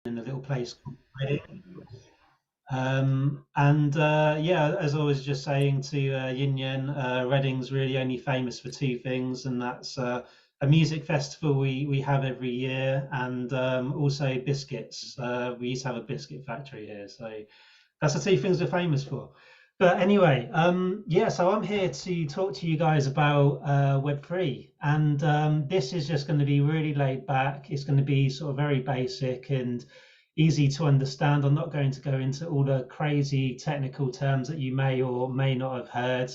in a little place called Reading. Yeah, as I was just saying to Yin Yen, Reading's really only famous for two things, and that's a music festival we have every year, and also biscuits. We used to have a biscuit factory here, so that's the two things we're famous for. But anyway, yeah, so I'm here to talk to you guys about Web3, and this is just going to be really laid back. It's going to be sort of very basic and easy to understand. I'm not going to go into all the crazy technical terms that you may or may not have heard.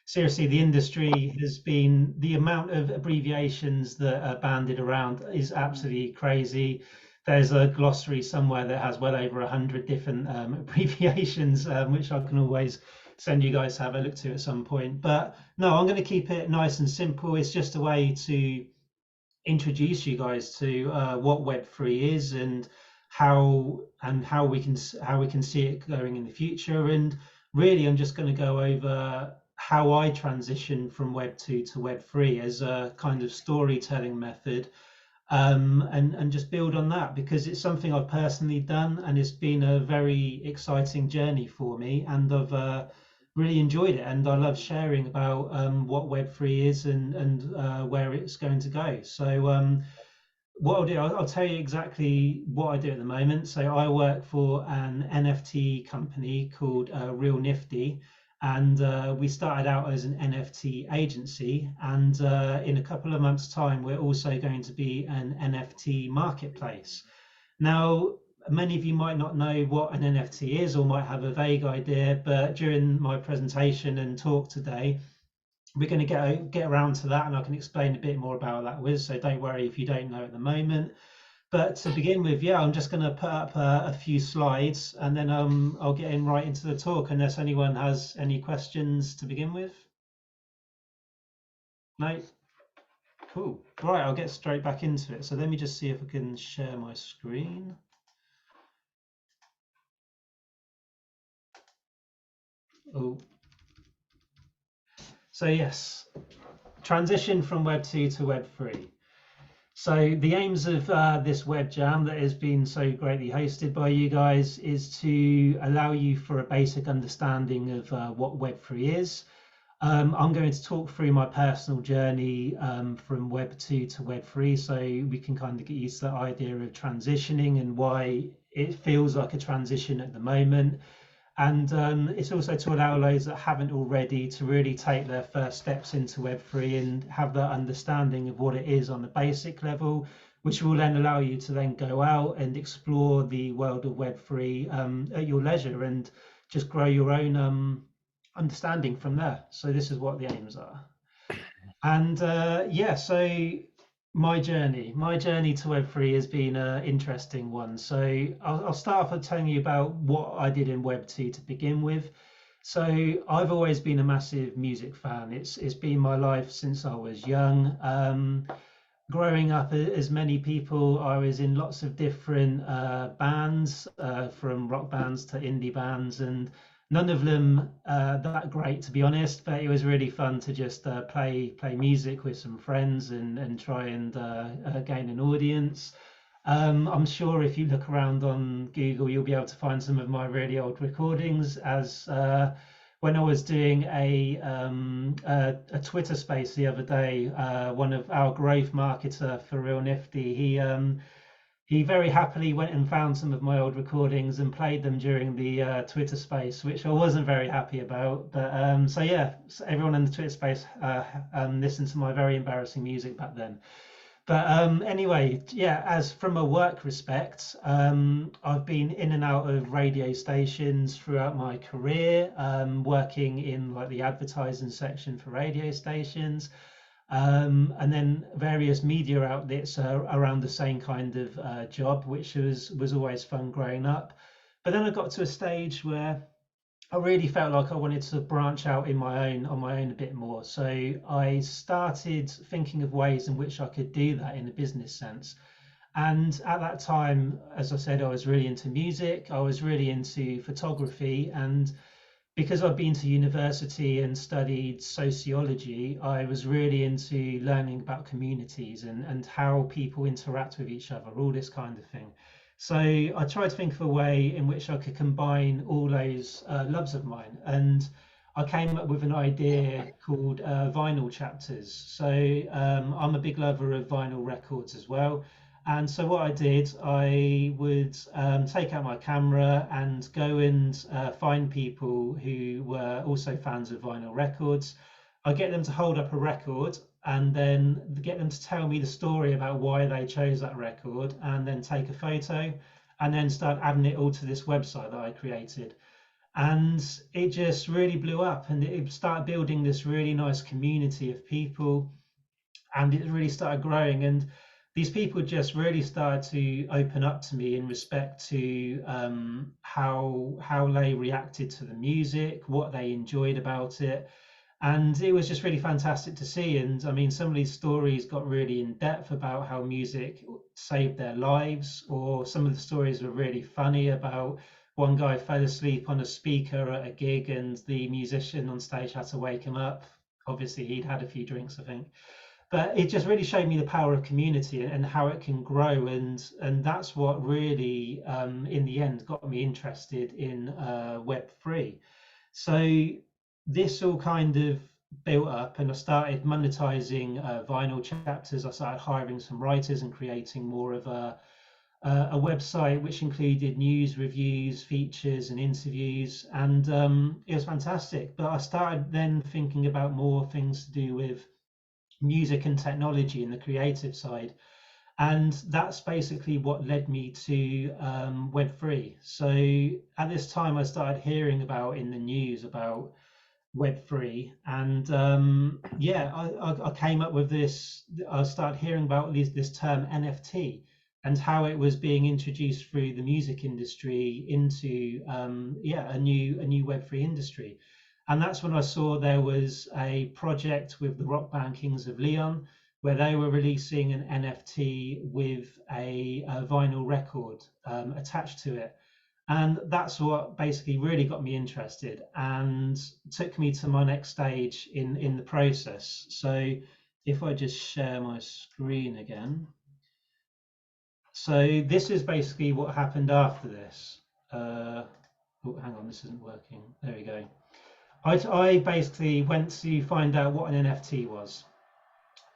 Seriously, the industry has been, the amount of abbreviations that are banded around is absolutely crazy. There's a glossary somewhere that has well over 100 different abbreviations, which I can always send you guys to have a look to at some point. But no, I'm going to keep it nice and simple. It's just a way to introduce you guys to what Web3 is and how we can see it going in the future. And really, I'm just going to go over how I transitioned from Web2 to Web3 as a kind of storytelling method, and just build on that because it's something I've personally done and it's been a very exciting journey for me, and I've really enjoyed it, and I love sharing about what Web3 is and where it's going to go. So what I'll do, I'll tell you exactly what I do at the moment. So I work for an NFT company called Real Nifty, and we started out as an NFT agency, and in a couple of months' time, we're also going to be an NFT marketplace. Now, many of you might not know what an NFT is or might have a vague idea, but during my presentation and talk today, we're going to get around to that, and I can explain a bit more about that with. So don't worry if you don't know at the moment. But to begin with, yeah, I'm just going to put up a few slides, and then I'll get in right into the talk unless anyone has any questions to begin with. No? Cool. Right, I'll get straight back into it. So let me just see if I can share my screen. Oh. So yes, transition from Web 2 to Web 3. So the aims of this web jam that has been so greatly hosted by you guys is to allow you for a basic understanding of what Web3 is. I'm going to talk through my personal journey from Web 2 to Web 3, so we can kind of get used to that idea of transitioning and why it feels like a transition at the moment. And it's also to allow those that haven't already to really take their first steps into Web3 and have that understanding of what it is on the basic level, which will then allow you to then go out and explore the world of Web3 at your leisure and just grow your own understanding from there. So this is what the aims are. And yeah, so my journey to Web3 has been an interesting one. So I'll start off with telling you about what I did in Web2 to begin with. So I've always been a massive music fan. It's been my life since I was young. Growing up, as many people, I was in lots of different bands, from rock bands to indie bands, and none of them that great, to be honest. But it was really fun to just play music with some friends and try and gain an audience. I'm sure if you look around on Google, you'll be able to find some of my really old recordings. As when I was doing a Twitter space the other day, one of our growth marketer for Real Nifty, he very happily went and found some of my old recordings and played them during the Twitter space, which I wasn't very happy about. But so yeah, so everyone in the Twitter space listened to my very embarrassing music back then. But anyway, yeah, as from a work respect, I've been in and out of radio stations throughout my career, working in like the advertising section for radio stations, and then various media outlets around the same kind of job, which was always fun growing up. But then I got to a stage where I really felt like I wanted to branch out in on my own a bit more. So I started thinking of ways in which I could do that in a business sense. And at that time, as I said, I was really into music. I was really into photography, and because I've been to university and studied sociology, I was really into learning about communities and how people interact with each other, all this kind of thing. So I tried to think of a way in which I could combine all those loves of mine. And I came up with an idea called vinyl chapters. So I'm a big lover of vinyl records as well. And so what I did, I would take out my camera and go and find people who were also fans of vinyl records. I get them to hold up a record and then get them to tell me the story about why they chose that record, and then take a photo and then start adding it all to this website that I created. And it just really blew up, and it started building this really nice community of people, and it really started growing. And these people just really started to open up to me in respect to how they reacted to the music, what they enjoyed about it, and it was just really fantastic to see. And I mean, some of these stories got really in depth about how music saved their lives, or some of the stories were really funny about one guy fell asleep on a speaker at a gig and the musician on stage had to wake him up. Obviously, he'd had a few drinks, I think. But it just really showed me the power of community and how it can grow, and that's what really in the end got me interested in Web3. So this all kind of built up, and I started monetizing vinyl chapters. I started hiring some writers and creating more of a website which included news, reviews, features, and interviews, and it was fantastic. But I started then thinking about more things to do with music and technology and the creative side. And that's basically what led me to Web3. So at this time, I started hearing about in the news about Web3, and yeah, I came up with this. I started hearing about this term NFT and how it was being introduced through the music industry into yeah, a new Web3 industry. And that's when I saw there was a project with the rock band Kings of Leon, where they were releasing an NFT with a vinyl record attached to it. And that's what basically really got me interested and took me to my next stage in the process. So if I just share my screen again. So this is basically what happened after this. Oh, hang on, this isn't working. There we go. I basically went to find out what an NFT was.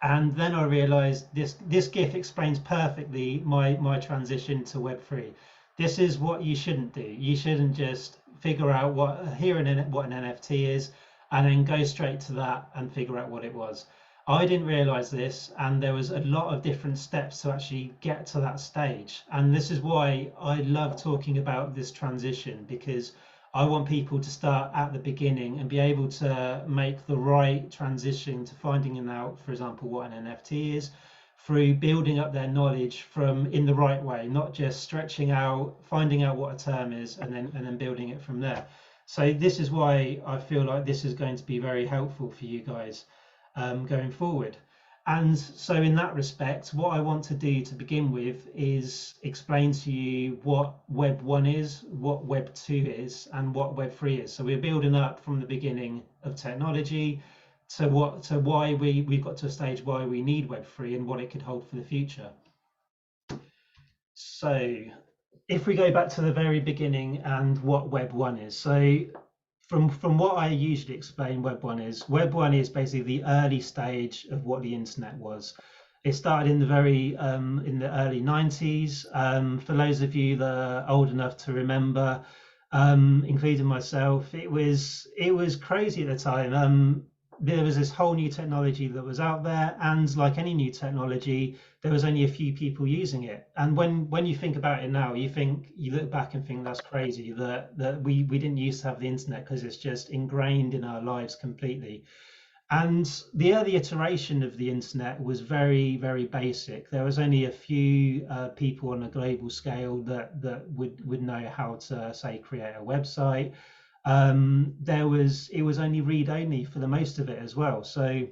And then I realized this GIF explains perfectly my transition to Web3. This is what you shouldn't do. You shouldn't just figure out what an NFT is and then go straight to that and figure out what it was. I didn't realize this, and there was a lot of different steps to actually get to that stage. And this is why I love talking about this transition, because I want people to start at the beginning and be able to make the right transition to finding out, for example, what an NFT is, through building up their knowledge from in the right way, not just stretching out, finding out what a term is, and then building it from there. So this is why I feel like this is going to be very helpful for you guys going forward. And so in that respect, what I want to do to begin with is explain to you what Web 1 is, what Web 2 is, and what Web 3 is. So we're building up from the beginning of technology to why we've got to a stage why we need Web 3 and what it could hold for the future. So if we go back to the very beginning and what Web 1 is. So from what I usually explain, Web 1 is basically the early stage of what the internet was. It started in the in the early 90s. For those of you that are old enough to remember, including myself, it was crazy at the time. There was this whole new technology that was out there, and like any new technology, there was only a few people using it. And when you think about it now, you look back and think that's crazy that we didn't used to have the internet, because it's just ingrained in our lives completely. And the early iteration of the internet was very, very basic. There was only a few people on a global scale that would know how to, say, create a website. It was only read only for the most of it as well. So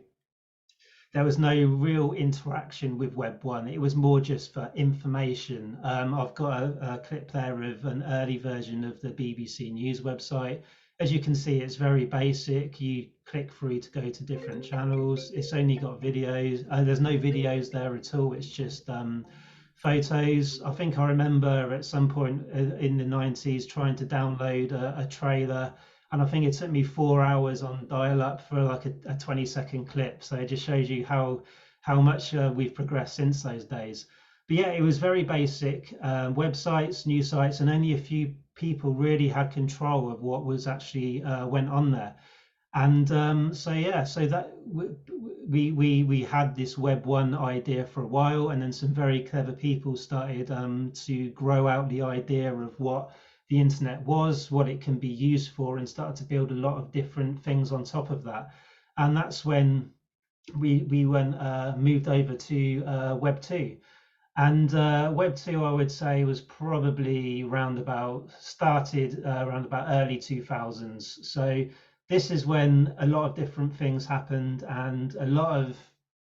there was no real interaction with Web 1. It was more just for information. I've got a clip there of an early version of the BBC News website. as you can see, it's very basic. You click through to go to different channels. It's only got videos. There's no videos there at all. It's just photos. I think I remember at some point in the 90s trying to download a trailer, and I think it took me 4 hours on dial-up for like a 20-second clip. So it just shows you how much we've progressed since those days. But yeah, it was very basic. Websites, news sites, and only a few people really had control of what was actually went on there. And so yeah, so that we had this Web 1 idea for a while, and then some very clever people started to grow out the idea of what the internet was, what it can be used for, and started to build a lot of different things on top of that. And that's when we went moved over to Web 2. And Web 2, I would say, was probably started around about early 2000s. So this is when a lot of different things happened, and a lot of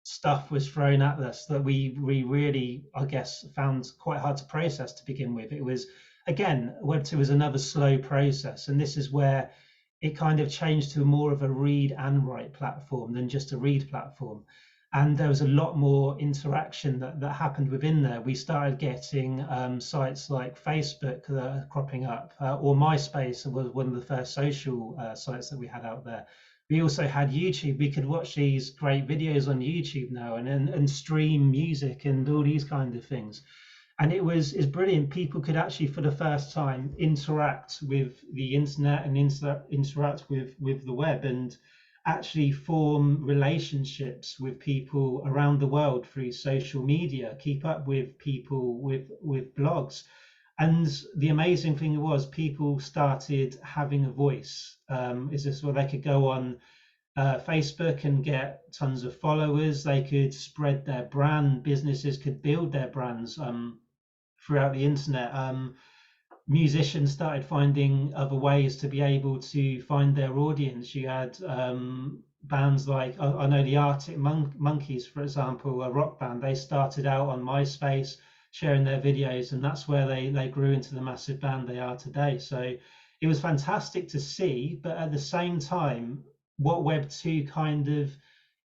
stuff was thrown at us that we really, I guess, found quite hard to process to begin with. It was, again, Web 2 was another slow process, and this is where it kind of changed to more of a read and write platform than just a read platform. And there was a lot more interaction that happened within there. We started getting sites like Facebook cropping up, or MySpace was one of the first social sites that we had out there. We also had YouTube. We could watch these great videos on YouTube now and stream music and all these kind of things. And it's brilliant. People could actually, for the first time, interact with the internet and interact with the web, and actually form relationships with people around the world through social media, keep up with people with blogs. And the amazing thing was people started having a voice. Is this where they could go on Facebook and get tons of followers? They could spread their brand. Businesses could build their brands throughout the internet. Musicians started finding other ways to be able to find their audience. You had bands like, I know the Arctic Monkeys, for example, a rock band. They started out on MySpace sharing their videos, and that's where they grew into the massive band they are today. So it was fantastic to see, but at the same time, what Web 2 kind of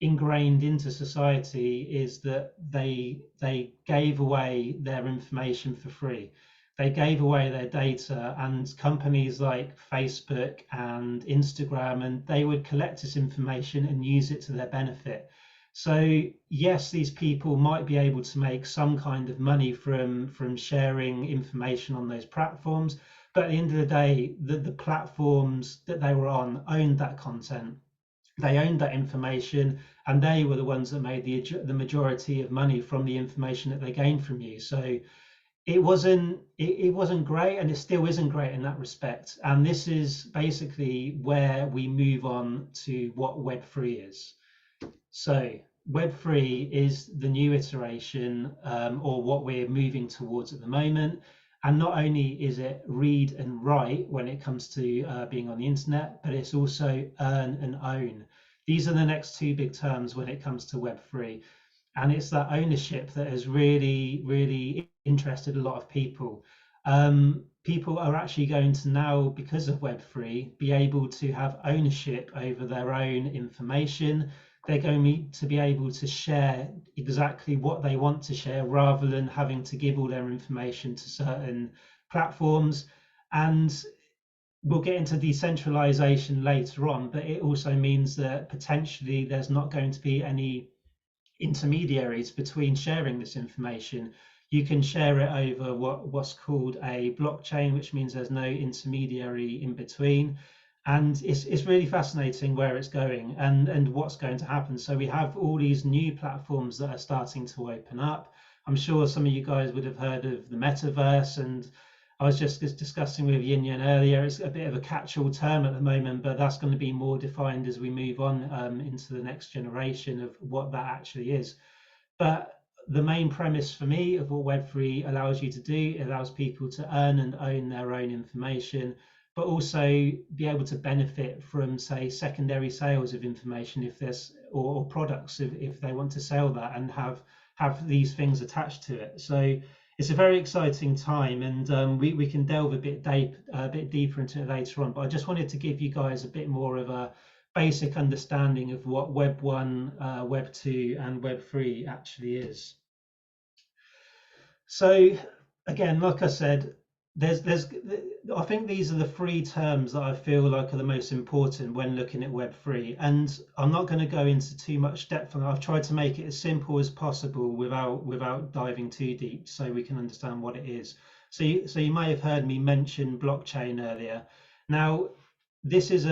ingrained into society is that they gave away their information for free. They gave away their data, and companies like Facebook and Instagram, and they would collect this information and use it to their benefit. So yes, these people might be able to make some kind of money from sharing information on those platforms, but at the end of the day, the platforms that they were on owned that content. They owned that information, and they were the ones that made the majority of money from the information that they gained from you. So it wasn't great, and it still isn't great in that respect. And this is basically where we move on to what Web 3 is. So Web 3 is the new iteration, or what we're moving towards at the moment. And not only is it read and write when it comes to being on the internet, but it's also earn and own. These are the next two big terms when it comes to Web 3. And it's that ownership that has really interested a lot of people. People are actually going to now, because of Web 3, be able to have ownership over their own information. They're going to be able to share exactly what they want to share, rather than having to give all their information to certain platforms. And we'll get into decentralization later on, but it also means that potentially there's not going to be any intermediaries between sharing this information. You can share it over what's called a blockchain, which means there's no intermediary in between. And it's really fascinating where it's going and what's going to happen. So we have all these new platforms that are starting to open up. I'm sure some of you guys would have heard of the metaverse, and I was just discussing with Yin Yan earlier. It's a bit of a catch-all term at the moment, but that's going to be more defined as we move on into the next generation of what that actually is. But the main premise for me of what Web 3 allows you to do, it allows people to earn and own their own information, but also be able to benefit from, say, secondary sales of information, if there's, or products if they want to sell that and have these things attached to it. So it's a very exciting time, and we can delve a bit deeper into it later on. But I just wanted to give you guys a bit more of a basic understanding of what Web 1, Web 2, and Web 3 actually is. So again, like I said, I think these are the three terms that I feel like are the most important when looking at Web3. And I'm not going to go into too much depth on it. I've tried to make it as simple as possible without diving too deep, so we can understand what it is. So you may have heard me mention blockchain earlier. Now, this is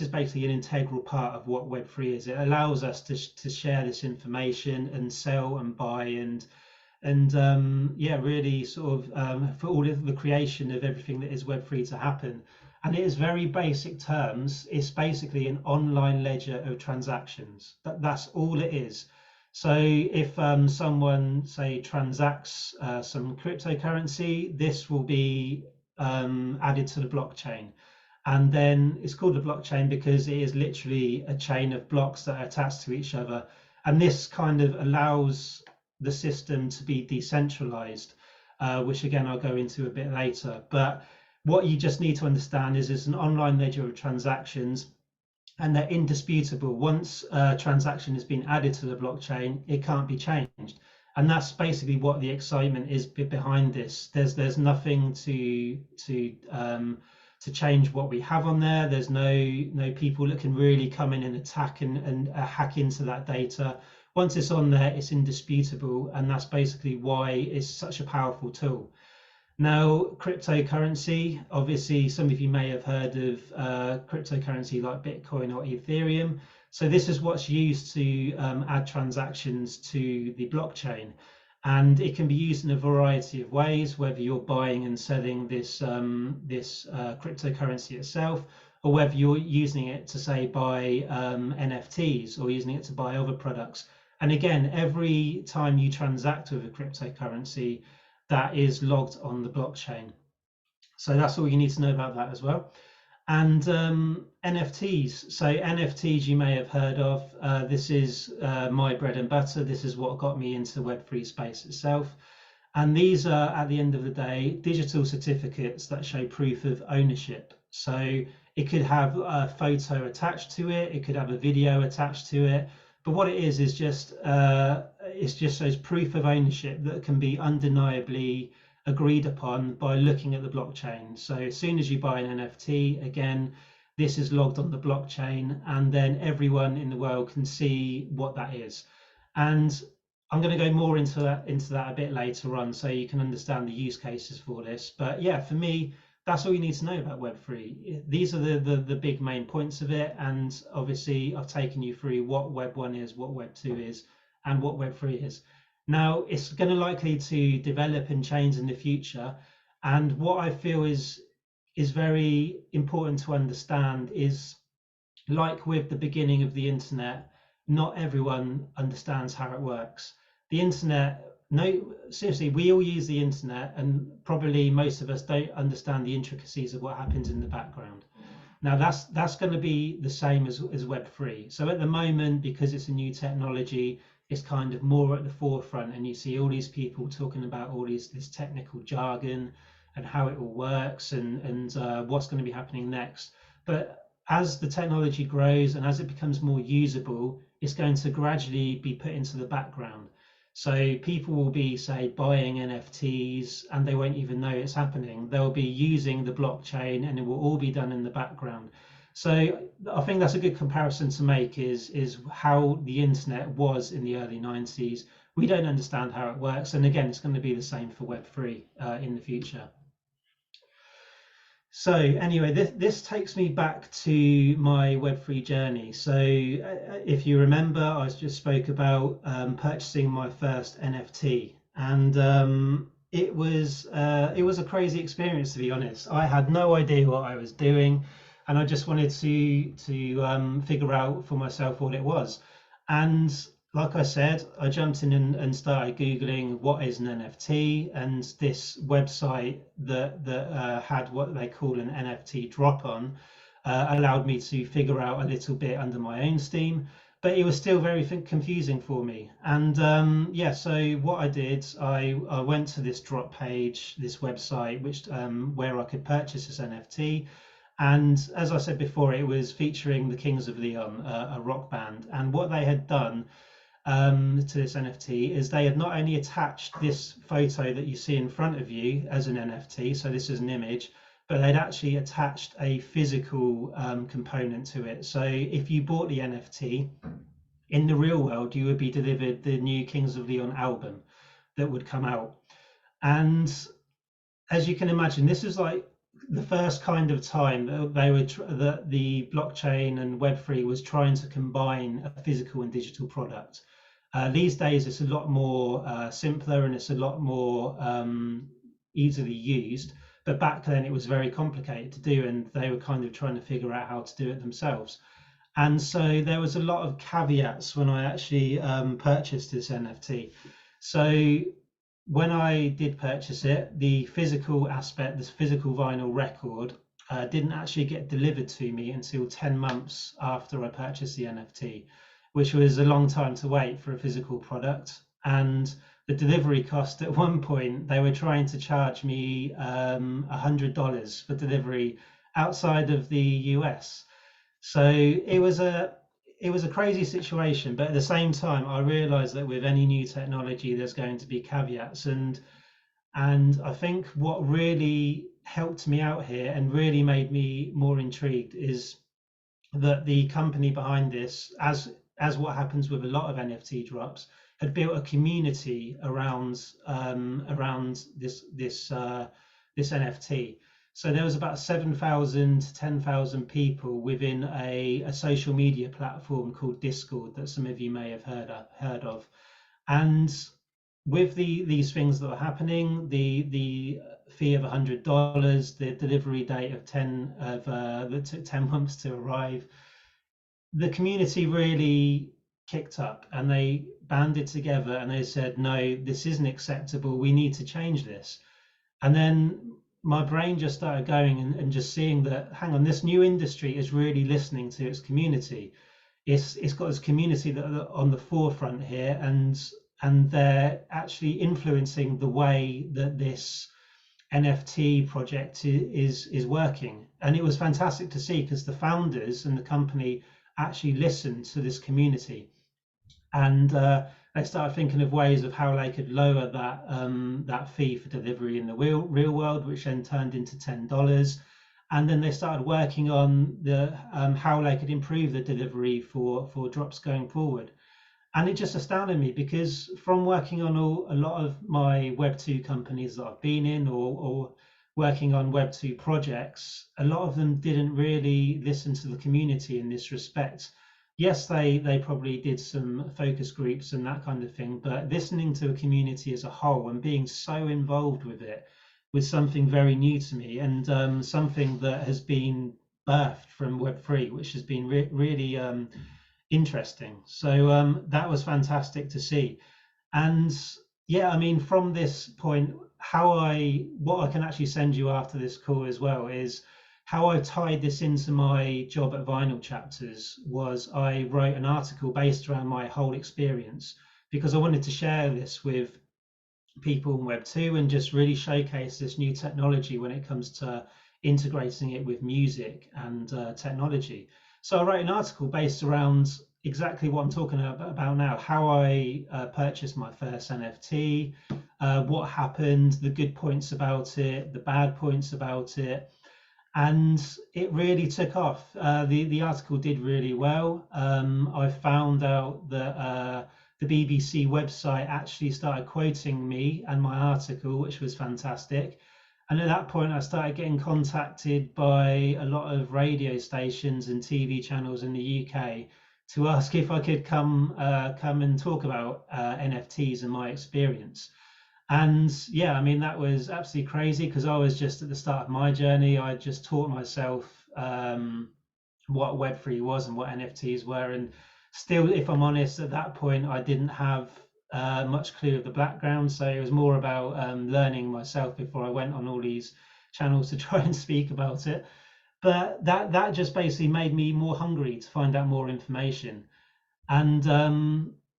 basically an integral part of what Web3 is. It allows us to share this information and sell and buy and yeah, really sort of for all of the creation of everything that is Web3 to happen. And it is very basic terms. It's basically an online ledger of transactions. That's all it is. So if someone, say, transacts some cryptocurrency, this will be added to the blockchain. And then it's called a blockchain because it is literally a chain of blocks that are attached to each other. And this kind of allows the system to be decentralized, which again I'll go into a bit later. But what you just need to understand is it's an online ledger of transactions, and they're indisputable. Once a transaction has been added to the blockchain, it can't be changed. And that's basically what the excitement is behind this. There's nothing to change what we have on there. There's no people that can really come in and attack and hack into that data. Once it's on there, it's indisputable, and that's basically why it's such a powerful tool. Now, cryptocurrency, obviously some of you may have heard of cryptocurrency like Bitcoin or Ethereum. So this is what's used to add transactions to the blockchain. And it can be used in a variety of ways, whether you're buying and selling this cryptocurrency itself, or whether you're using it to, say, buy NFTs or using it to buy other products. And again, every time you transact with a cryptocurrency, that is logged on the blockchain. So that's all you need to know about that as well. And NFTs. So NFTs you may have heard of. This is my bread and butter. This is what got me into the Web3 space itself. And these are, at the end of the day, digital certificates that show proof of ownership. So it could have a photo attached to it. It could have a video attached to it. But what it is just shows proof of ownership that can be undeniably agreed upon by looking at the blockchain. So as soon as you buy an NFT, again, this is logged on the blockchain, and then everyone in the world can see what that is. And I'm going to go more into that a bit later on, so you can understand the use cases for this. But yeah, for me, that's all you need to know about Web3. These are the big main points of it, and obviously I've taken you through what Web 1 is, what Web 2 is, and what Web 3 is. Now, it's going to likely to develop and change in the future, and what I feel is very important to understand is, like with the beginning of the internet, not everyone understands how it works. The internet, no, seriously, we all use the internet, and probably most of us don't understand the intricacies of what happens in the background. Now that's going to be the same as Web3. So at the moment, because it's a new technology, it's kind of more at the forefront, and you see all these people talking about all this technical jargon and how it all works and what's going to be happening next. But as the technology grows and as it becomes more usable, it's going to gradually be put into the background. So people will be, say, buying NFTs and they won't even know it's happening. They'll be using the blockchain and it will all be done in the background. So I think that's a good comparison to make is how the internet was in the early 90s. We don't understand how it works. And again, it's going to be the same for Web3 in the future. So anyway, this takes me back to my Web3 journey. So if you remember, I just spoke about purchasing my first NFT, and it was a crazy experience, to be honest. I had no idea what I was doing, and I just wanted to figure out for myself what it was. And like I said, I jumped in and started Googling what is an NFT, and this website that had what they call an NFT drop-on allowed me to figure out a little bit under my own steam. but it was still very confusing for me. And yeah, so what I did, I went to this drop page, this website, which where I could purchase this NFT. And as I said before, it was featuring the Kings of Leon, a rock band. And what they had done to this NFT is they had not only attached this photo that you see in front of you as an NFT, so this is an image, but they'd actually attached a physical component to it. So if you bought the NFT, in the real world, you would be delivered the new Kings of Leon album that would come out. And as you can imagine, this is like the first kind of time that they were that the blockchain and Web3 was trying to combine a physical and digital product. These days, it's a lot more simpler and it's a lot more easily used. But back then, it was very complicated to do, and they were kind of trying to figure out how to do it themselves. And so there was a lot of caveats when I actually purchased this NFT. So when I did purchase it, the physical aspect, this physical vinyl record, didn't actually get delivered to me until 10 months after I purchased the NFT, which was a long time to wait for a physical product. And the delivery cost at one point, they were trying to charge me $100 for delivery outside of the US. So it was a crazy situation, but at the same time, I realized that with any new technology, there's going to be caveats, and I think what really helped me out here and really made me more intrigued is that the company behind this, as what happens with a lot of NFT drops, had built a community around this NFT. So there was about 7,000 to 10,000 people within a social media platform called Discord that some of you may have heard of. And with these things that were happening, the fee of $100, the delivery date of 10 that took 10 months to arrive, the community really kicked up and they banded together and they said, no, this isn't acceptable. We need to change this. And then my brain just started going and just seeing that, hang on, this new industry is really listening to its community. It's got its community that are on the forefront here, and they're actually influencing the way that this NFT project is working. And it was fantastic to see because the founders and the company actually listened to this community, and they started thinking of ways of how they could lower that fee for delivery in the real world, which then turned into $10. And then they started working on the how they could improve the delivery for drops going forward. And it just astounded me because from working on a lot of my Web2 companies that I've been in or working on Web2 projects, a lot of them didn't really listen to the community in this respect. Yes, they probably did some focus groups and that kind of thing, but listening to a community as a whole and being so involved with it was something very new to me, and something that has been birthed from Web3, which has been really interesting. So that was fantastic to see. And yeah, I mean, from this point, what I can actually send you after this call as well is how I tied this into my job at Vinyl Chapters. Was I wrote an article based around my whole experience because I wanted to share this with people in Web2 and just really showcase this new technology when it comes to integrating it with music and technology. So I wrote an article based around exactly what I'm talking about now, how I purchased my first NFT, what happened, the good points about it, the bad points about it. And it really took off. The article did really well. I found out that the BBC website actually started quoting me and my article, which was fantastic. And at that point, I started getting contacted by a lot of radio stations and TV channels in the UK to ask if I could come and talk about NFTs and my experience. And yeah, I mean, that was absolutely crazy because I was just at the start of my journey. I just taught myself what Web3 was and what NFTs were. And still, if I'm honest, at that point, I didn't have much clue of the background. So it was more about learning myself before I went on all these channels to try and speak about it. But that just basically made me more hungry to find out more information. And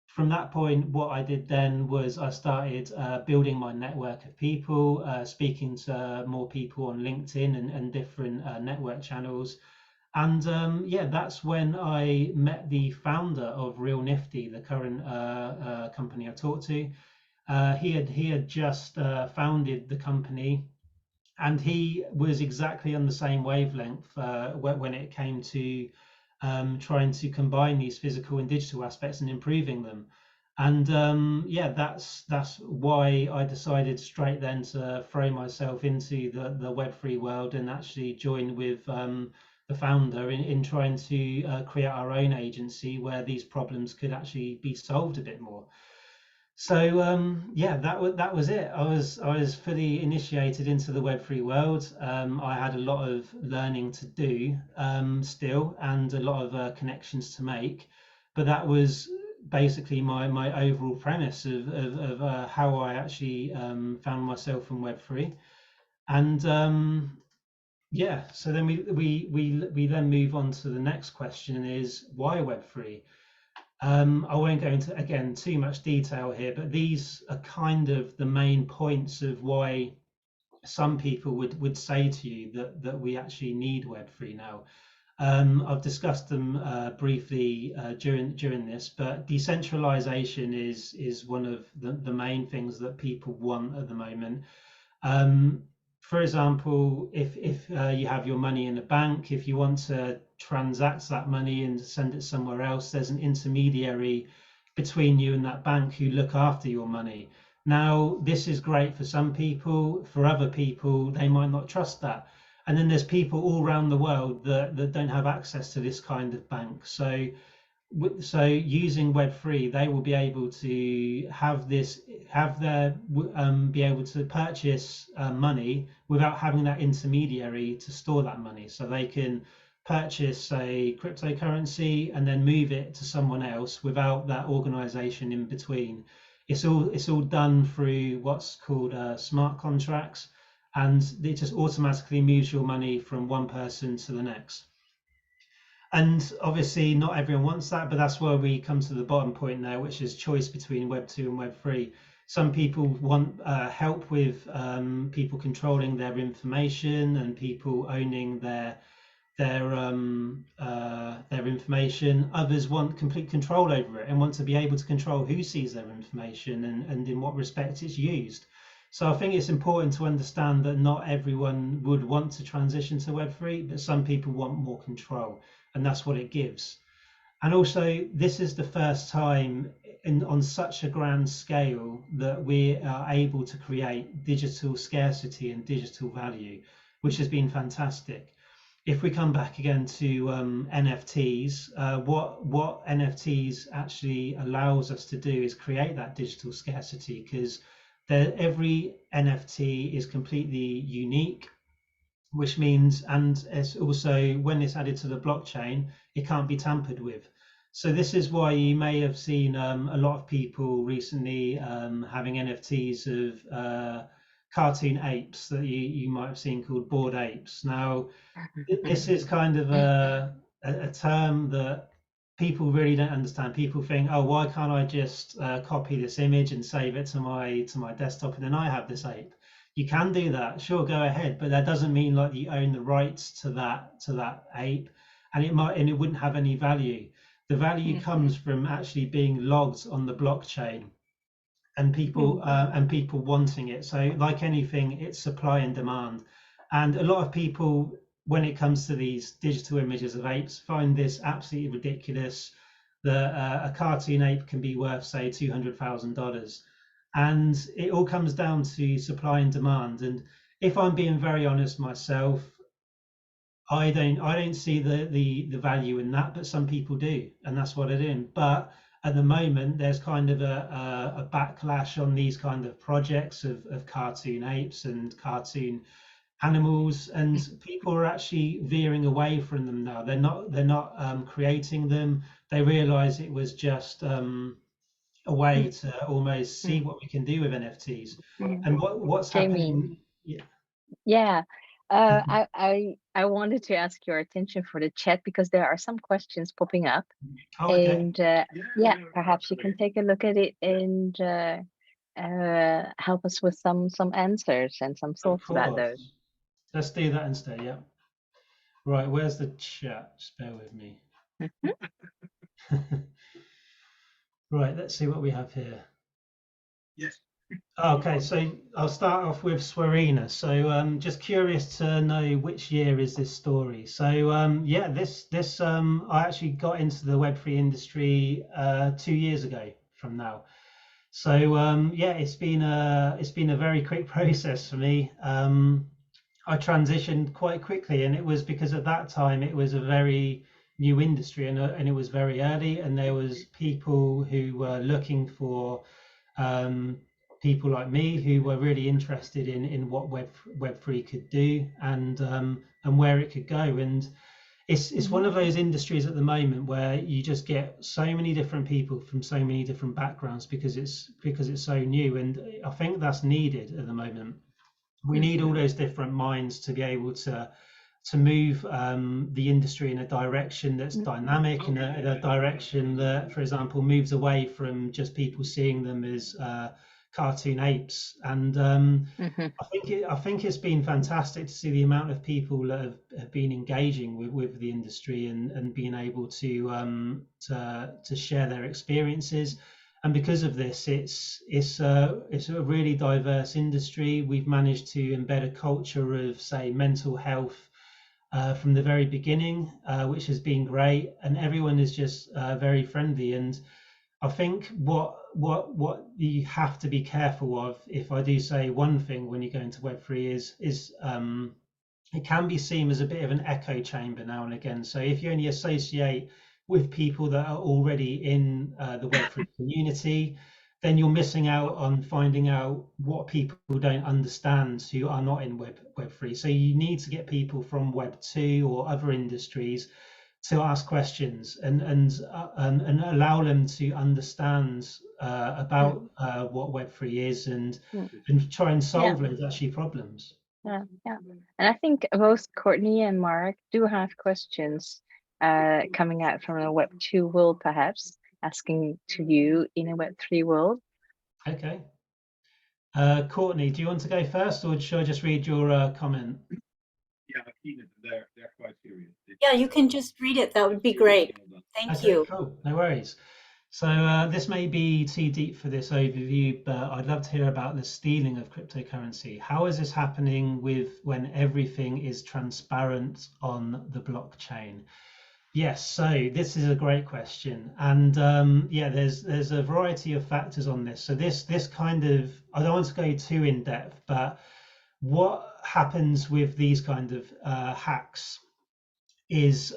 from that point, what I did then was I started building my network of people, speaking to more people on LinkedIn and different network channels. And yeah, that's when I met the founder of Real Nifty, the current company I talked to. He had just founded the company, and he was exactly on the same wavelength when it came to trying to combine these physical and digital aspects and improving them. And yeah, that's why I decided straight then to throw myself into the Web3 world and actually join with the founder in trying to create our own agency where these problems could actually be solved a bit more. So yeah, that was it. I was fully initiated into the Web3 world. I had a lot of learning to do still, and a lot of connections to make. But that was basically my overall premise of how I actually found myself in Web3. And yeah, so then we then move on to the next question: is why Web3? I won't go into, again, too much detail here, but these are kind of the main points of why some people would say to you that we actually need Web3 now. I've discussed them briefly during this, but decentralization is one of the main things that people want at the moment. Um, for example, if you have your money in a bank, if you want to transact that money and send it somewhere else, there's an intermediary between you and that bank who look after your money. Now, this is great for some people. For other people, they might not trust that. And then there's people all around the world that don't have access to this kind of bank. So using Web3, they will be able to have their be able to purchase money without having that intermediary to store that money. So they can purchase a cryptocurrency and then move it to someone else without that organization in between. It's all done through what's called smart contracts, and it just automatically moves your money from one person to the next. And obviously, not everyone wants that, but that's where we come to the bottom point now, which is choice between Web 2 and Web 3. Some people want help with people controlling their information and people owning their information. Others want complete control over it and want to be able to control who sees their information and in what respect it's used. So I think it's important to understand that not everyone would want to transition to Web3, but some people want more control, and that's what it gives. And also, this is the first time on such a grand scale that we are able to create digital scarcity and digital value, which has been fantastic. If we come back again to NFTs, what NFTs actually allows us to do is create that digital scarcity, because every NFT is completely unique, which means, and it's also, when it's added to the blockchain, it can't be tampered with. So this is why you may have seen a lot of people recently having NFTs of cartoon apes that you might have seen called bored apes. Now, this is kind of a term that people really don't understand. People think, oh, why can't I just copy this image and save it to my desktop and then I have this ape? You can do that, sure, go ahead, but that doesn't mean like you own the rights to that ape, and it wouldn't have any value. The value comes from actually being logged on the blockchain and people wanting it. So like anything, it's supply and demand. And a lot of people, when it comes to these digital images of apes, find this absolutely ridiculous, that a cartoon ape can be worth, say, $200,000. And it all comes down to supply and demand. And if I'm being very honest myself, I don't see the value in that, but some people do, and that's what they're doing. But at the moment, there's kind of a backlash on these kind of projects of cartoon apes and cartoon animals, and people are actually veering away from them now. They're not creating them. They realize it was just a way to almost see what we can do with NFTs. And what's Jamie, happening? Yeah. yeah. I wanted to ask your attention for the chat because there are some questions popping up, Oh, okay. and yeah, perhaps you can take a look at it and help us with some answers and some Of thoughts about those. course. Let's do that instead. Yeah. Right. Where's the chat? Just bear with me. Right. Let's see what we have here. Yes. Okay, so I'll start off with Swarina. So just curious to know which year is this story. So yeah, this I actually got into the Web3 industry 2 years ago from now. So yeah, it's been a very quick process for me. I transitioned quite quickly, and it was because at that time it was a very new industry, and it was very early, and there was people who were looking for um, people like me who were really interested in what Web3 could do and where it could go. And it's one of those industries at the moment where you just get so many different people from so many different backgrounds because it's so new, and I think that's needed at the moment. We need all those different minds to be able to move the industry in a direction that's dynamic, in a direction that, for example, moves away from just people seeing them as cartoon apes. And I think it's been fantastic to see the amount of people that have been engaging with the industry and being able to share their experiences. And because of this, it's a really diverse industry. We've managed to embed a culture of, say, mental health from the very beginning, which has been great, and everyone is just very friendly. And I think what you have to be careful of, if I do say one thing when you go into Web3, is it can be seen as a bit of an echo chamber now and again. So if you only associate with people that are already in the Web3 community, then you're missing out on finding out what people don't understand who are not in Web3. So you need to get people from Web2 or other industries to ask questions and allow them to understand about what Web3 is and try and solve those actually problems. Yeah. And I think both Courtney and Mark do have questions coming out from a Web2 world, perhaps asking to you in a Web3 world. Okay. Courtney, do you want to go first, or should I just read your comment? Yeah, they're quite serious. Yeah, you can just read it. That would be great. Thank you. Cool. No worries. So this may be too deep for this overview, but I'd love to hear about the stealing of cryptocurrency. How is this happening when everything is transparent on the blockchain? Yes, so this is a great question, and yeah, there's a variety of factors on this. So this kind of, I don't want to go too in depth, but what happens with these kind of hacks is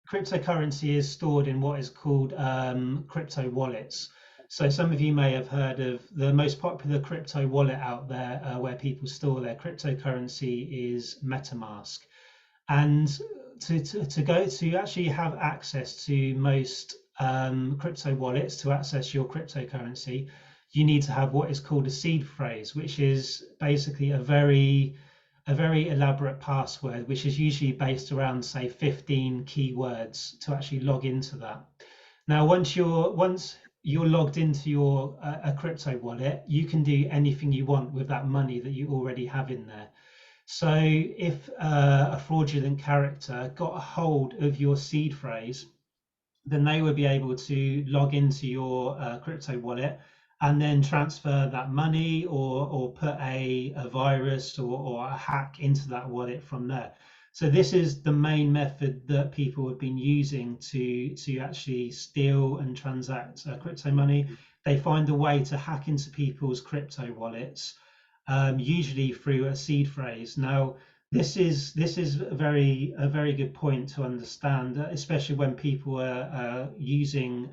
cryptocurrency is stored in what is called crypto wallets. So some of you may have heard of the most popular crypto wallet out there where people store their cryptocurrency is MetaMask. And to actually have access to most crypto wallets, to access your cryptocurrency, you need to have what is called a seed phrase, which is basically a very elaborate password, which is usually based around, say, 15 keywords to actually log into that. Now, once you're logged into your a crypto wallet, you can do anything you want with that money that you already have in there. So if a fraudulent character got a hold of your seed phrase, then they would be able to log into your crypto wallet and then transfer that money or put a virus or a hack into that wallet from there. So this is the main method that people have been using to actually steal and transact crypto money. They find a way to hack into people's crypto wallets, usually through a seed phrase. Now, this is a very good point to understand, especially when people are using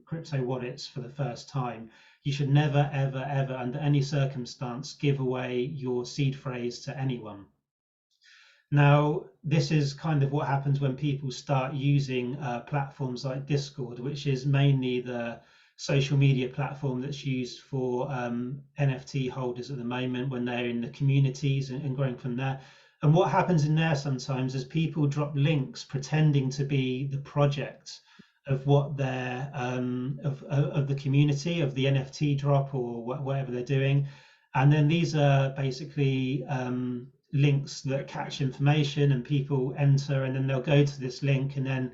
crypto wallets for the first time. You should never, ever, ever, under any circumstance, give away your seed phrase to anyone. Now, this is kind of what happens when people start using platforms like Discord, which is mainly the social media platform that's used for NFT holders at the moment when they're in the communities and growing from there. And what happens in there sometimes is people drop links pretending to be the project of what they're of the community of the NFT drop or whatever they're doing, and then these are basically links that catch information and people enter, and then they'll go to this link, and then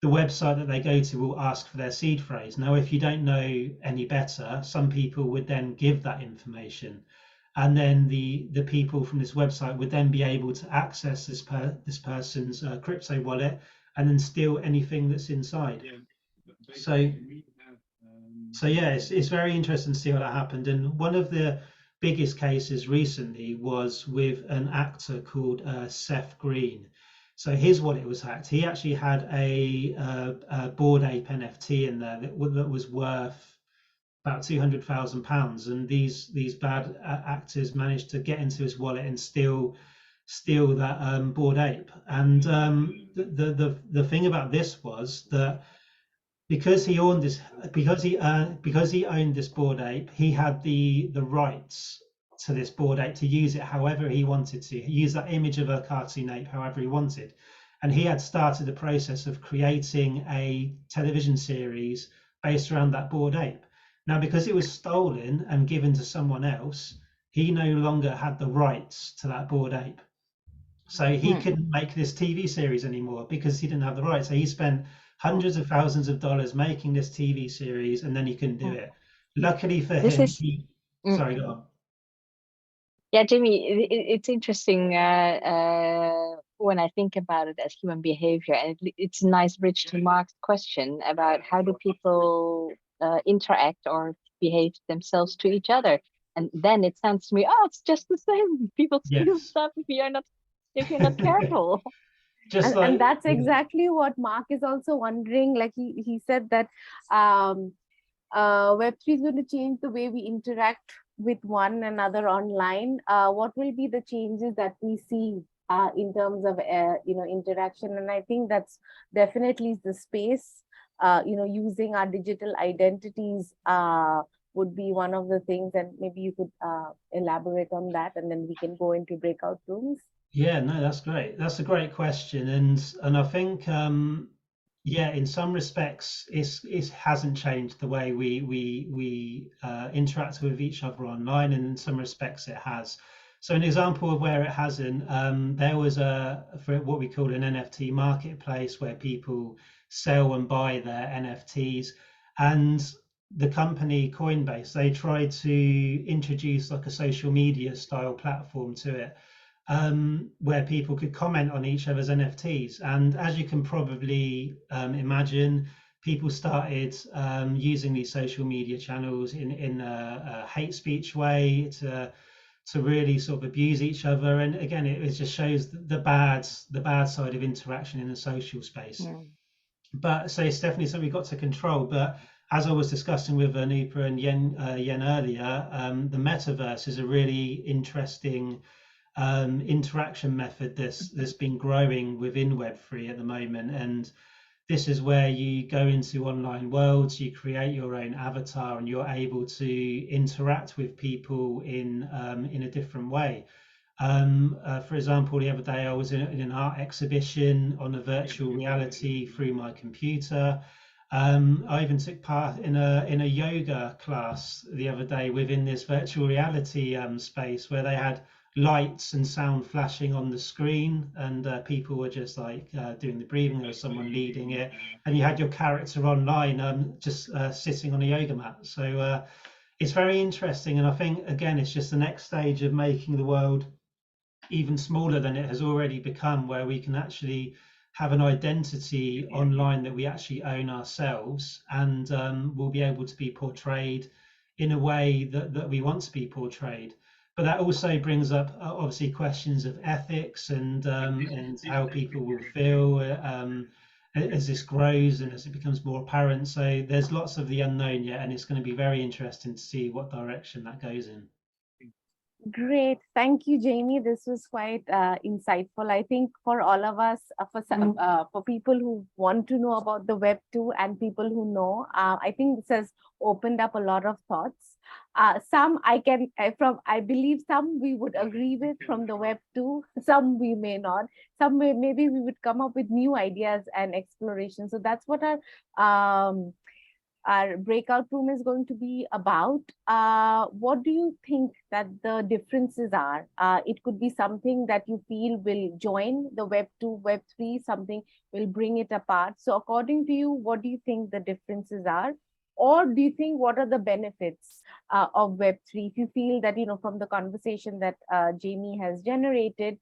the website that they go to will ask for their seed phrase. Now, if you don't know any better, some people would then give that information, and then the people from this website would then be able to access this person's crypto wallet and then steal anything that's inside. So yeah, it's very interesting to see how that happened. And one of the biggest cases recently was with an actor called Seth Green. So his wallet was hacked. He actually had a Bored Ape NFT in there that was worth about £200,000, and these bad actors managed to get into his wallet and steal that Bored Ape. And the thing about this was that because he owned this because he owned this Bored Ape, he had the rights to this Bored Ape to use it however he wanted to, use that image of a cartoon ape however he wanted. And he had started the process of creating a television series based around that Bored Ape. Now, because it was stolen and given to someone else, he no longer had the rights to that Bored Ape. So he couldn't make this TV series anymore because he didn't have the rights. So he spent hundreds of thousands of dollars making this TV series, and then he couldn't do it. Luckily for him, sorry, go on. Yeah, Jamie, it's interesting when I think about it as human behavior, and it's a nice bridge to Mark's question about how do people interact or behave themselves to each other. And then it sounds to me, oh, it's just the same. People steal stuff if you're not careful. And that's exactly what Mark is also wondering. Like he said that Web3 is going to change the way we interact with one another online. What will be the changes that we see in terms of interaction? And I think that's definitely the space. Using our digital identities would be one of the things, and maybe you could elaborate on that, and then we can go into breakout rooms. Yeah, no, that's great. That's a great question, and I think in some respects it hasn't changed the way we interact with each other online, and in some respects it has. So an example of where it hasn't, there was for what we call an NFT marketplace where people sell and buy their NFTs, and the company Coinbase, they tried to introduce like a social media style platform to it, where people could comment on each other's NFTs. And as you can probably imagine, people started using these social media channels in a hate speech way to really sort of abuse each other. And again, it just shows the bad side of interaction in the social space. Yeah. But so it's definitely something we've got to control. But as I was discussing with Anupa and Yen earlier, the metaverse is a really interesting interaction method that's been growing within Web3 at the moment. And this is where you go into online worlds, you create your own avatar, and you're able to interact with people in a different way. For example, the other day I was in an art exhibition on a virtual reality through my computer. I even took part in a yoga class the other day within this virtual reality space where they had lights and sound flashing on the screen, and people were just like doing the breathing. There was someone leading it, and you had your character online just sitting on a yoga mat. So it's very interesting, and I think again it's just the next stage of making the world even smaller than it has already become, where we can actually have an identity online that we actually own ourselves, and we'll be able to be portrayed in a way that we want to be portrayed. But that also brings up obviously questions of ethics and how people will feel as this grows and as it becomes more apparent. So there's lots of the unknown yet, and it's going to be very interesting to see what direction that goes in. Great. Thank you, Jamie. This was quite insightful. I think for all of us, for people who want to know about the Web 2 and people who know, I think this has opened up a lot of thoughts. Some I believe some we would agree with from the Web 2, some we may not. Maybe we would come up with new ideas and exploration. So that's what our breakout room is going to be about. What do you think that the differences are? It could be something that you feel will join the Web 2, Web 3, something will bring it apart. So according to you, what do you think the differences are? Or do you think what are the benefits of Web 3? If you feel that, from the conversation that Jamie has generated,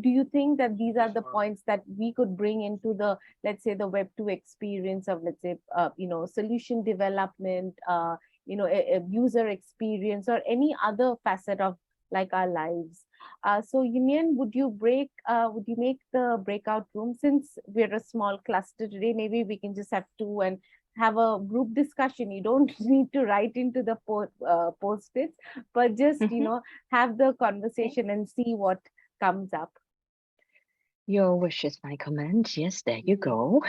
do you think that these are the points that we could bring into the, let's say, the Web 2 experience of, let's say, solution development, a user experience, or any other facet of like our lives? So Union, would you make the breakout room? Since we're a small cluster today, maybe we can just have two and have a group discussion. You don't need to write into the post-its, but just, have the conversation and see what comes up. Your wish is my command. Yes, there you go.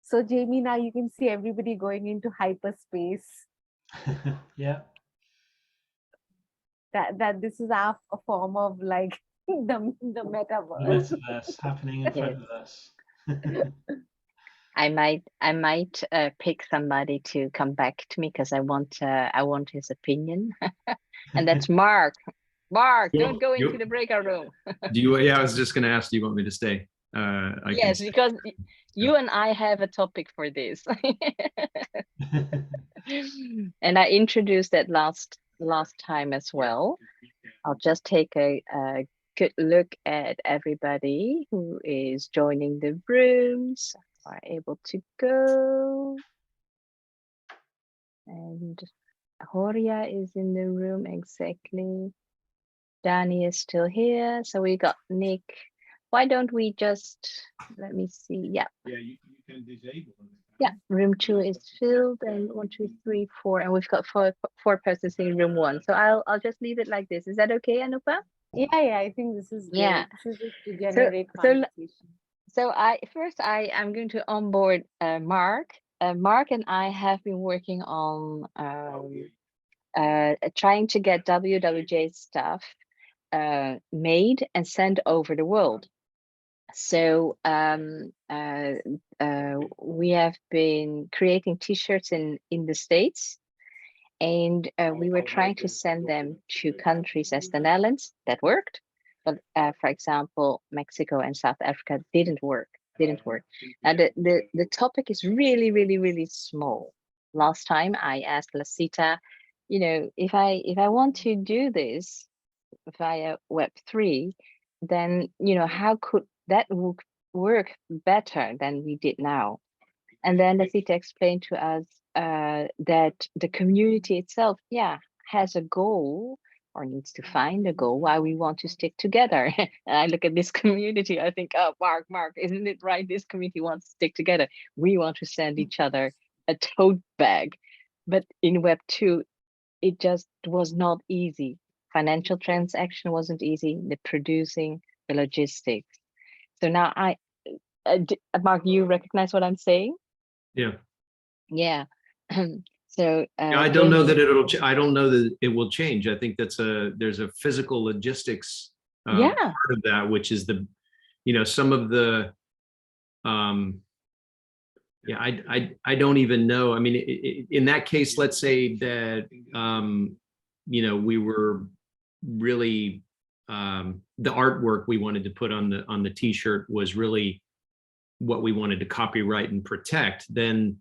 So Jamie, now you can see everybody going into hyperspace. Yeah. That this is a form of like the metaverse. The metaverse happening in front of us. I might pick somebody to come back to me because I want his opinion, and that's Mark. Mark, don't go into the breakout room. Yeah, I was just going to ask, do you want me to stay? Yes, because you and I have a topic for this. And I introduced that last time as well. I'll just take a good look at everybody who is joining the rooms, are able to go. And Horia is in the room, exactly. Danny is still here. So we got Nick. Why don't we just, let me see. Yeah. Yeah, you can disable them. Yeah, room 2 is filled, and 1, 2, 3, 4, and we've got four persons in room 1. So I'll just leave it like this. Is that okay, Anupa? Yeah, I think this is great. Yeah. This is just to generate conversation. So I'm going to onboard Mark. Mark and I have been working on trying to get WWJ stuff made and sent over the world. So we have been creating t-shirts in the States, and we were trying to send them to countries as the Netherlands. That worked, but for example, Mexico and South Africa didn't work. And the topic is really, really, really small. Last time I asked Lasita, if I want to do this via Web3, then how could that work better than we did now? And then Lasita explained to us that the community itself, has a goal or needs to find a goal why we want to stick together. And I look at this community, I think, oh, Mark, isn't it right? This community wants to stick together. We want to send each other a tote bag. But in Web 2, it just was not easy. Financial transaction wasn't easy, the producing, the logistics. So now Mark, you recognize what I'm saying? Yeah. Yeah. So I don't know that I don't know that it will change. I think there's a physical logistics part of that, which is some of the I don't even know. I mean, in that case, let's say that we were really the artwork we wanted to put on the t-shirt was really what we wanted to copyright and protect. Then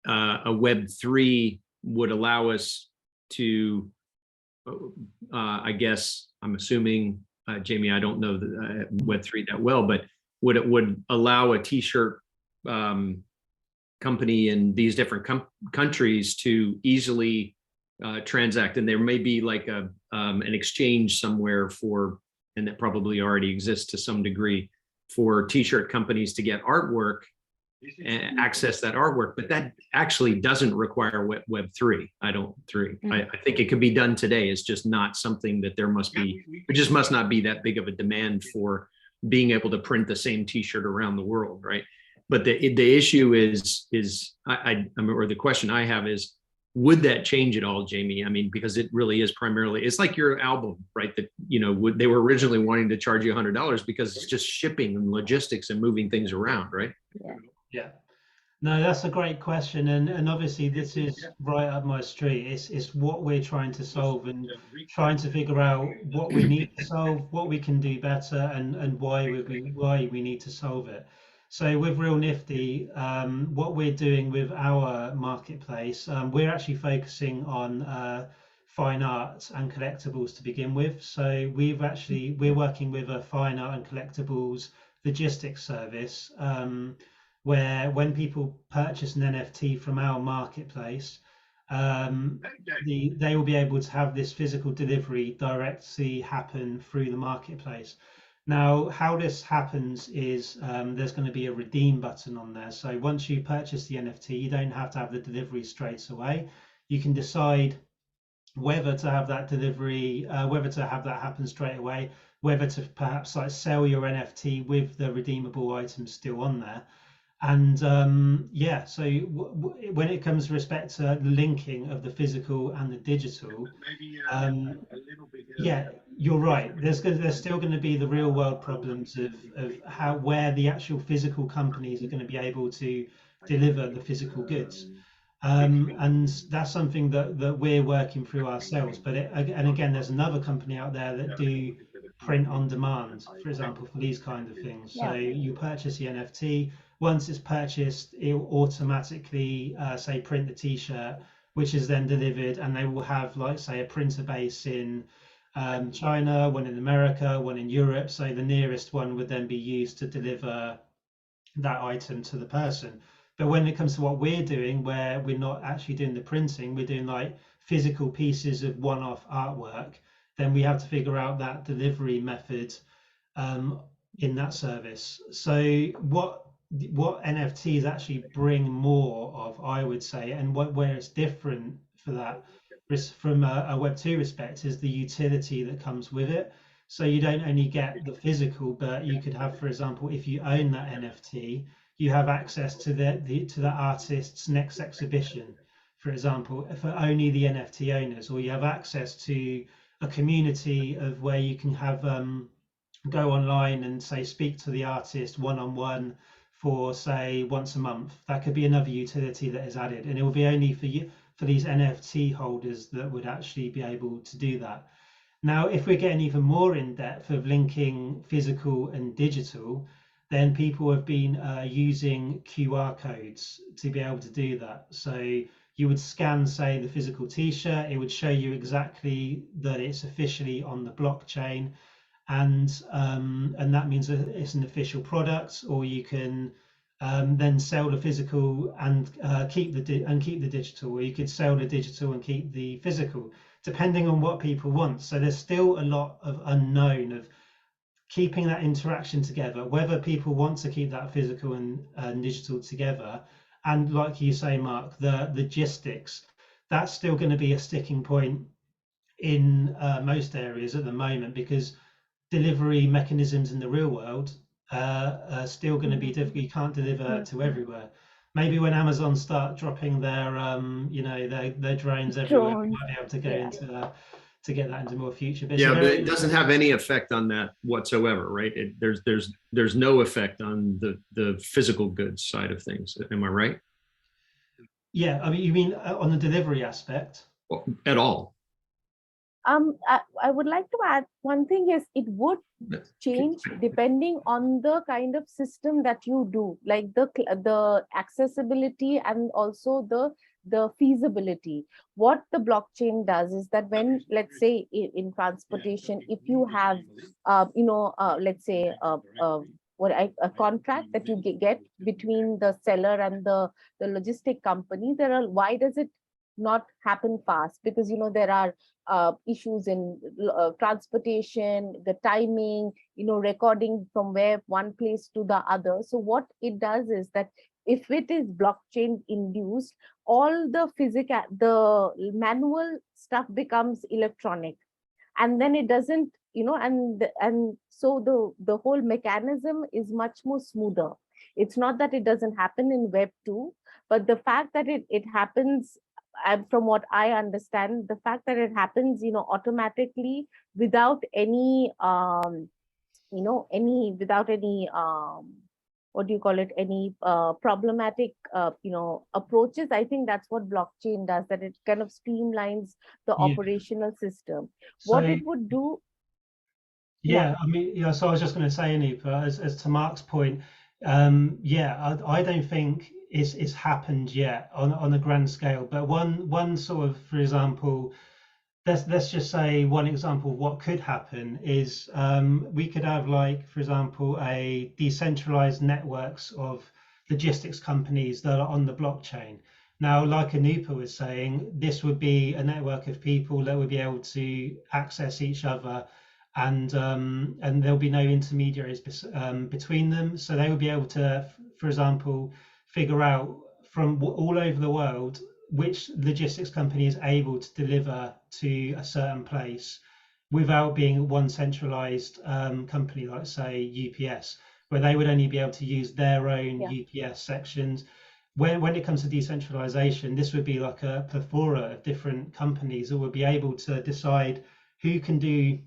a Web3 would allow us to, I guess, I'm assuming, Jamie, I don't know the Web3 that well, but would allow a t-shirt company in these different countries to easily transact. And there may be like an exchange somewhere and that probably already exists to some degree, for t-shirt companies to get artwork access that artwork, but that actually doesn't require Web3. I think it could be done today. It's just not something that there just must not be that big of a demand for being able to print the same T-shirt around the world, right? But the issue is or the question I have is, would that change at all, Jamie? I mean, because it really is primarily, it's like your album, right? That, they were originally wanting to charge you $100 because it's just shipping and logistics and moving things around, right? Yeah. No, that's a great question, and obviously this is right up my street. It's what we're trying to solve and trying to figure out what we need to solve, what we can do better, and why we need to solve it. So with Real Nifty, what we're doing with our marketplace, we're actually focusing on fine art and collectibles to begin with. So we're working with a fine art and collectibles logistics service, where when people purchase an NFT from our marketplace, they will be able to have this physical delivery directly happen through the marketplace. Now, how this happens is there's going to be a redeem button on there. So once you purchase the NFT, you don't have to have the delivery straight away. You can decide whether to have that delivery, whether to have that happen straight away, whether to perhaps like sell your NFT with the redeemable items still on there. And so when it comes to respect to the linking of the physical and the digital, you're right. There's still going to be the real world problems of where the actual physical companies are going to be able to deliver the physical goods. And that's something that we're working through ourselves. But again, there's another company out there that do print on demand, for example, for these kind of things. So you purchase the NFT. Once it's purchased, it will automatically say print the T-shirt, which is then delivered, and they will have, like, say, a printer base in China, one in America, one in Europe. So the nearest one would then be used to deliver that item to the person. But when it comes to what we're doing, where we're not actually doing the printing, we're doing like physical pieces of one-off artwork, then we have to figure out that delivery method in that service. So what NFTs actually bring more of, I would say, and where it's different for that from a Web2 respect, is the utility that comes with it. So you don't only get the physical, but you could have, for example, if you own that NFT, you have access to the artist's next exhibition, for example, for only the NFT owners, or you have access to a community of where you can have go online and say speak to the artist one-on-one for, say, once a month. That could be another utility that is added, and it will be only for these NFT holders that would actually be able to do that. Now, if we're getting even more in depth of linking physical and digital, then people have been using QR codes to be able to do that. So you would scan, say, the physical T-shirt, it would show you exactly that it's officially on the blockchain, and that means that it's an official product. Or you can then sell the physical and keep the digital, or you could sell the digital and keep the physical, depending on what people want. So there's still a lot of unknown of keeping that interaction together, whether people want to keep that physical and digital together. And like you say, Mark, the logistics, that's still going to be a sticking point in most areas at the moment, because delivery mechanisms in the real world are still going to be difficult. You can't deliver to everywhere. Maybe when Amazon start dropping their their drones everywhere, we might be able to go into to get that into more future. But but it doesn't have any effect on that whatsoever, right? There's no effect on the physical goods side of things. Am I right? Yeah, I mean, you mean on the delivery aspect? Well, at all? I would like to add one thing is it would change depending on the kind of system that you do, like the accessibility and also the feasibility. What the blockchain does is that when, let's say, in transportation, if you have, let's say, a contract that you get between the seller and the logistic company, why does it not happen fast? Because there are issues in transportation, the timing, recording from one place to the other. So what it does is that if it is blockchain induced, all the manual stuff becomes electronic, and then it doesn't, and so the whole mechanism is much more smoother. It's not that it doesn't happen in Web 2, but the fact that it happens, from what I understand, the fact that it happens, automatically without any without any what do you call it, any problematic approaches. I think that's what blockchain does, that it kind of streamlines the Yeah. operational system. So, What it would do. yeah, I mean, yeah, so I was just going to say, Anupa, as to Mark's point, yeah, I don't think it's happened yet on a grand scale, but one sort of, for example, let's just say one example of what could happen is we could have, like, for example, a decentralized networks of logistics companies that are on the blockchain. Now, like Anupa was saying, this would be a network of people that would be able to access each other, and there'll be no intermediaries between them. So they would be able to, for example, figure out from all over the world which logistics company is able to deliver to a certain place without being one centralized company, like say UPS, where they would only be able to use their own UPS sections. When it comes to decentralization, this would be like a plethora of different companies that would be able to decide who can do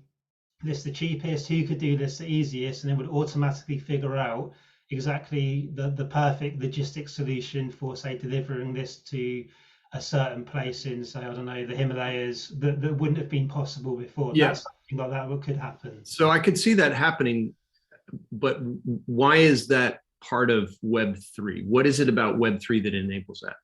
this the cheapest, who could do this the easiest, and it would automatically figure out exactly the perfect logistic solution for, say, delivering this to a certain place in, say, I don't know, the Himalayas that wouldn't have been possible before. Yeah. That's something like that what could happen. So I could see that happening, but why is that part of Web3? What is it about Web3 that enables that?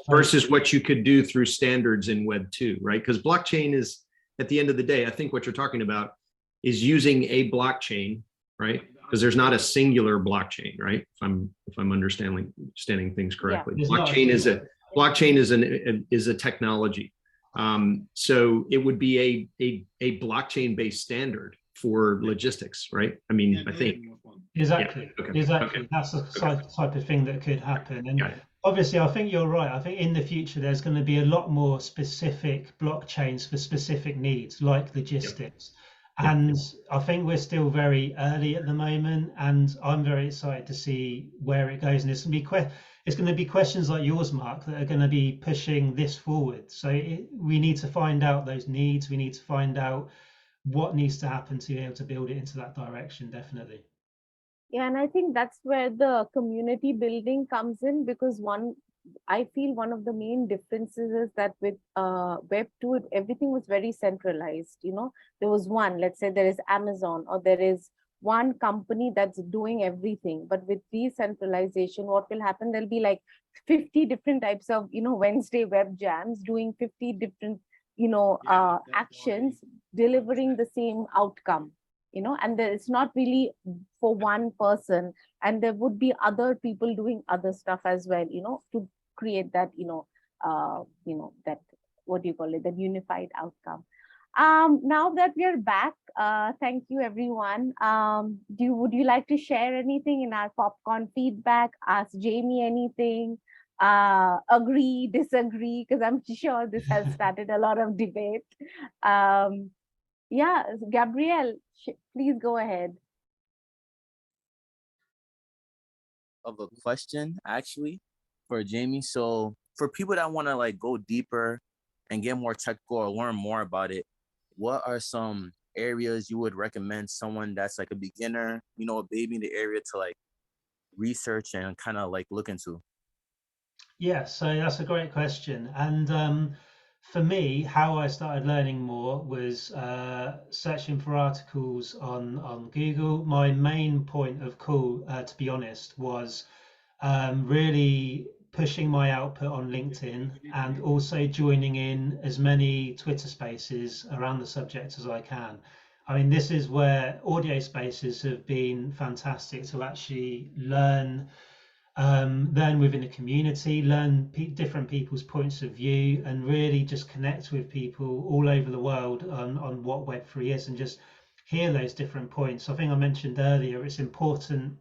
Versus what you could do through standards in Web 2, right? Because blockchain is, at the end of the day, I think what you're talking about is using a blockchain, right? Because there's not a singular blockchain, right? If I'm understanding things correctly. Yeah. Blockchain is a technology. So it would be a blockchain-based standard for logistics, right? I mean, I think. Exactly. Yeah. Okay. Exactly. Okay. That's the type of thing that could happen. And yeah. Obviously, I think you're right. I think in the future, there's going to be a lot more specific blockchains for specific needs, like logistics. Yep. And I think we're still very early at the moment, and I'm very excited to see where it goes. And it's going to be questions like yours, Mark, that are going to be pushing this forward. So we need to find out those needs. We need to find out what needs to happen to be able to build it into that direction, definitely. Yeah, and I think that's where the community building comes in, because I feel one of the main differences is that with Web 2, everything was very centralized. There was let's say there is Amazon, or there is one company that's doing everything. But with decentralization, what will happen? There'll be like 50 different types of, Wednesday web jams doing 50 different, actions, delivering the same outcome. And it's not really for one person, and there would be other people doing other stuff as well, to create that, that, what do you call it, that unified outcome. Now that we are back, thank you, everyone. Would you like to share anything in our popcorn feedback? Ask Jamie anything? Agree, disagree? Because I'm sure this has started a lot of debate. Yeah, Gabrielle, please go ahead. Of a question, actually, for Jamie. So for people that want to like go deeper and get more technical or learn more about it, what are some areas you would recommend someone that's like a beginner, a baby in the area, to like research and kind of like look into? Yeah, so that's a great question. And for me, how I started learning more was searching for articles on Google. My main point of call, to be honest, was really pushing my output on LinkedIn, and also joining in as many Twitter spaces around the subject as I can. I mean, this is where audio spaces have been fantastic to actually learn within a community, learn different people's points of view, and really just connect with people all over the world on what Web3 is, and just hear those different points. I think I mentioned earlier, it's important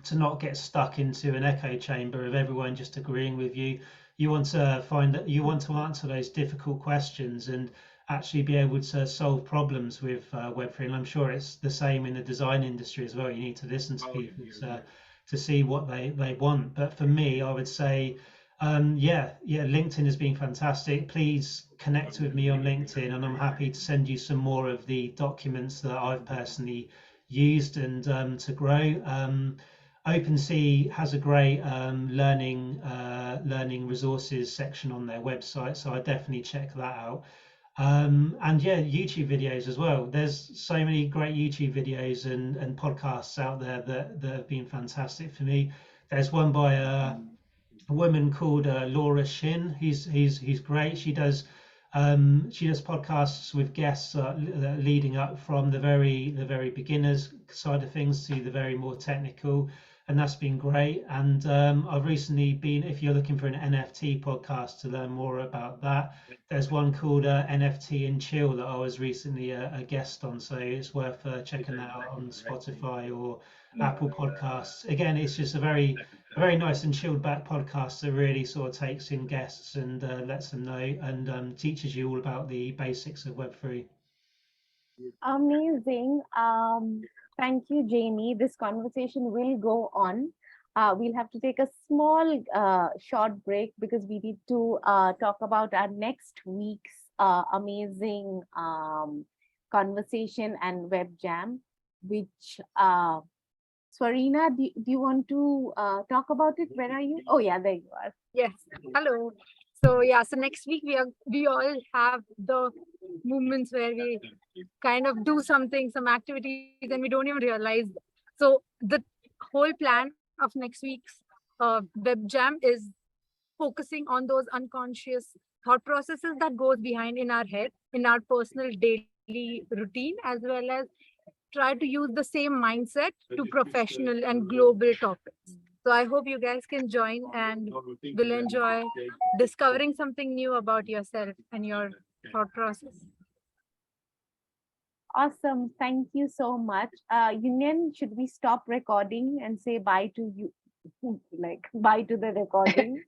to not get stuck into an echo chamber of everyone just agreeing with you. You want to find that you want to answer those difficult questions and actually be able to solve problems with Web3. And I'm sure it's the same in the design industry as well. You need to listen to people to see what they want. But for me, I would say, LinkedIn has been fantastic. Please connect with me on LinkedIn, and I'm happy to send you some more of the documents that I've personally used and to grow. OpenSea has a great learning resources section on their website, so I definitely check that out. And yeah, YouTube videos as well. There's so many great YouTube videos and podcasts out there that have been fantastic for me. There's one by a woman called Laura Shin. He's great. She does podcasts with guests leading up from the very beginners side of things to the very more technical, and that's been great. And I've recently been, if you're looking for an NFT podcast to learn more about that, there's one called NFT and Chill that I was recently a guest on, so it's worth checking that out on Spotify or Apple Podcasts. Again, it's just a very nice and chilled back podcast that really sort of takes in guests and lets them know and teaches you all about the basics of Web3. Amazing. Thank you, Jamie. This conversation will go on. We'll have to take a small short break because we need to talk about our next week's amazing conversation and web jam, which Swarina, do you want to talk about it? Where are you? Oh yeah, there you are. Yes. Hello. So yeah, so next week we all have the movements where we kind of do something, some activities, and we don't even realize. So the whole plan of next week's web jam is focusing on those unconscious thought processes that goes behind in our head, in our personal daily routine, as well as try to use the same mindset to professional and global topics. So I hope you guys can join and will enjoy discovering something new about yourself and your thought process. Awesome. Thank you so much. Union, should we stop recording and say bye to you? Like bye to the recording?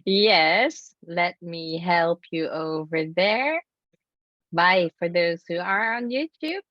Yes, let me help you over there. Bye for those who are on YouTube.